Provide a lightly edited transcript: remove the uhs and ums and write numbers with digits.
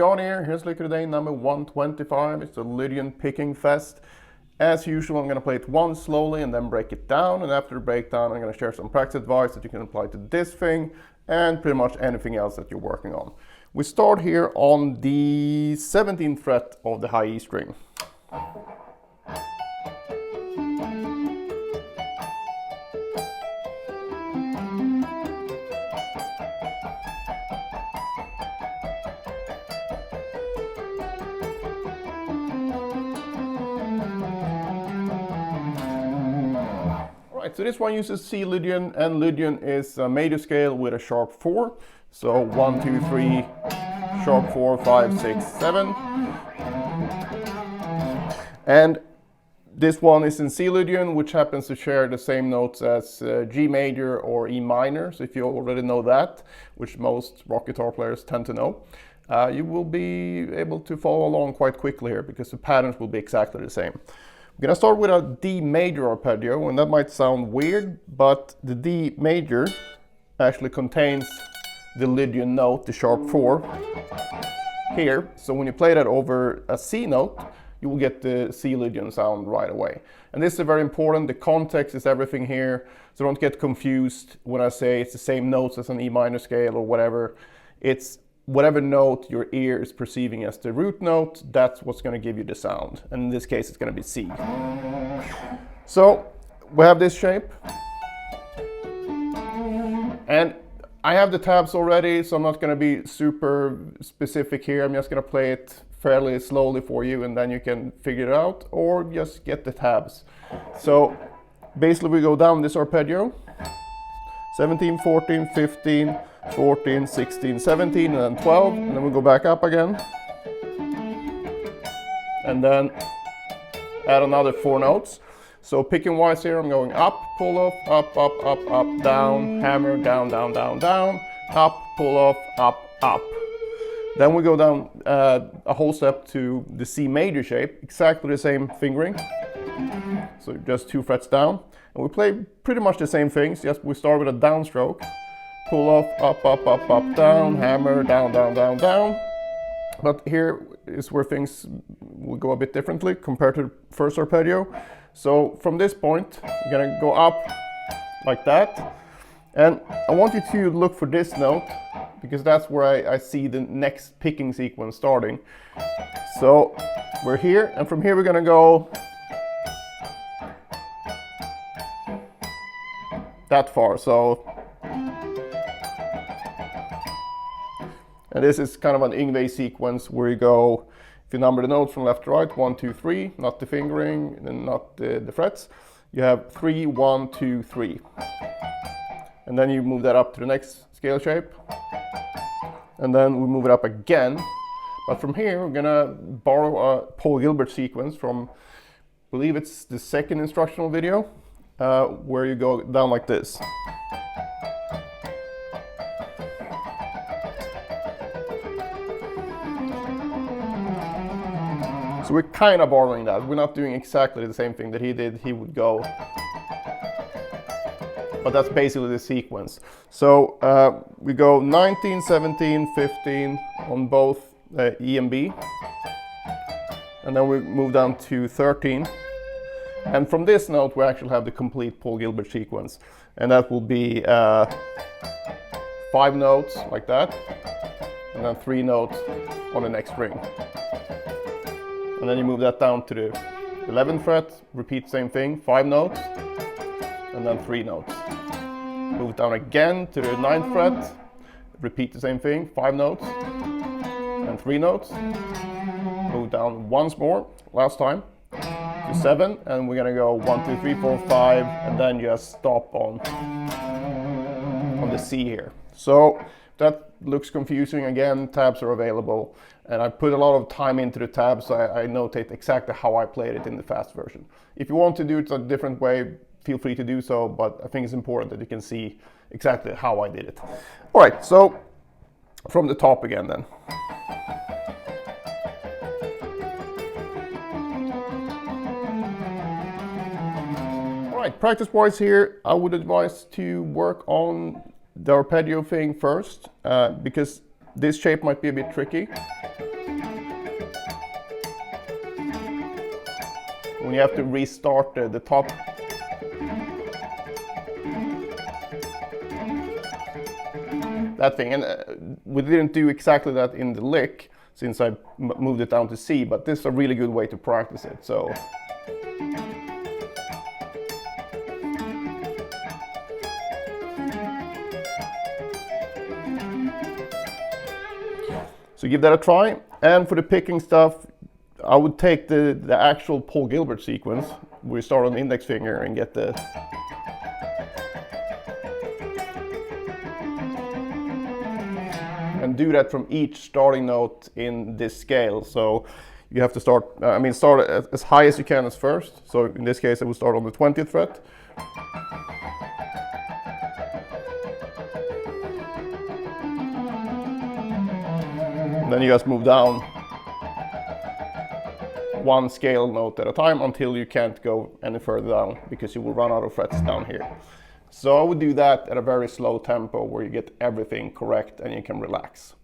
John here. Here's liquor day number 125. It's the Lydian picking fest. As usual, I'm going to play it once slowly and then break it down. And after the breakdown, I'm going to share some practice advice that you can apply to this thing and pretty much anything else that you're working on. We start here on the 17th fret of the high E string. So this one uses C Lydian, and Lydian is a major scale with a sharp 4. So 1, 2, 3, sharp 4, 5, 6, 7. And this one is in C Lydian, which happens to share the same notes as G major or E minor. So if you already know that, which most rock guitar players tend to know, you will be able to follow along quite quickly here because the patterns will be exactly the same. I'm going to start with a D major arpeggio, and that might sound weird, but the D major actually contains the Lydian note, the sharp 4, here. So when you play that over a C note, you will get the C Lydian sound right away. And this is very important. The context is everything here, so don't get confused when I say it's the same notes as an E minor scale or whatever. It's whatever note your ear is perceiving as the root note, that's what's going to give you the sound. And in this case, it's going to be C. So we have this shape. And I have the tabs already, so I'm not going to be super specific here. I'm just going to play it fairly slowly for you, and then you can figure it out, or just get the tabs. So basically we go down this arpeggio. 17, 14, 15, 14, 16, 17, and then 12, and then we go back up again. And then add another 4 notes. So picking wise here, I'm going up, pull off, up, up, up, up, down, hammer, down, down, down, down, up, pull off, up, up. Then we go down a whole step to the C major shape, exactly the same fingering. So just 2 frets down. And we play pretty much the same things, just we start with a downstroke. Pull off, up, up, up, up, down, hammer, down, down, down, down. But here is where things will go a bit differently compared to the first arpeggio. So from this point, you're gonna go up like that. And I want you to look for this note, because that's where I see the next picking sequence starting. So we're here, and from here we're gonna go that far. So, and this is kind of an Yngwie sequence where you go, if you number the notes from left to right, 1, 2, 3, not the fingering and not the frets, you have 3, 1, 2, 3. And then you move that up to the next scale shape. And then we move it up again. But from here, we're gonna borrow a Paul Gilbert sequence from, I believe it's the second instructional video, where you go down like this. So we're kind of borrowing that. We're not doing exactly the same thing that he did. He would go, but that's basically the sequence. So we go 19, 17, 15 on both E and B. And then we move down to 13. And from this note, we actually have the complete Paul Gilbert sequence. And that will be 5 notes like that, and then 3 notes on the next string. And then you move that down to the 11th fret, repeat same thing, 5 notes, and then 3 notes. Move it down again to the 9th fret, repeat the same thing, 5 notes, and 3 notes. Move down once more, last time, to 7, and we're gonna go 1, 2, 3, 4, 5, and then just stop on the C here. So that looks confusing. Again, tabs are available, and I put a lot of time into the tabs, so I notate exactly how I played it in the fast version. If you want to do it a different way, feel free to do so, but I think it's important that you can see exactly how I did it. All right, so from the top again then. Alright, practice-wise here, I would advise to work on the arpeggio thing first, because this shape might be a bit tricky. when you have to restart the top, that thing, and we didn't do exactly that in the lick since I moved it down to C, but this is a really good way to practice it. So give that a try. And for the picking stuff, I would take the actual Paul Gilbert sequence. We start on the index finger and get the and do that from each starting note in this scale. So you have to start, start as high as you can as first. So in this case, I would start on the 20th fret. And then you just move down one scale note at a time until you can't go any further down, because you will run out of frets down here. So I would do that at a very slow tempo where you get everything correct and you can relax.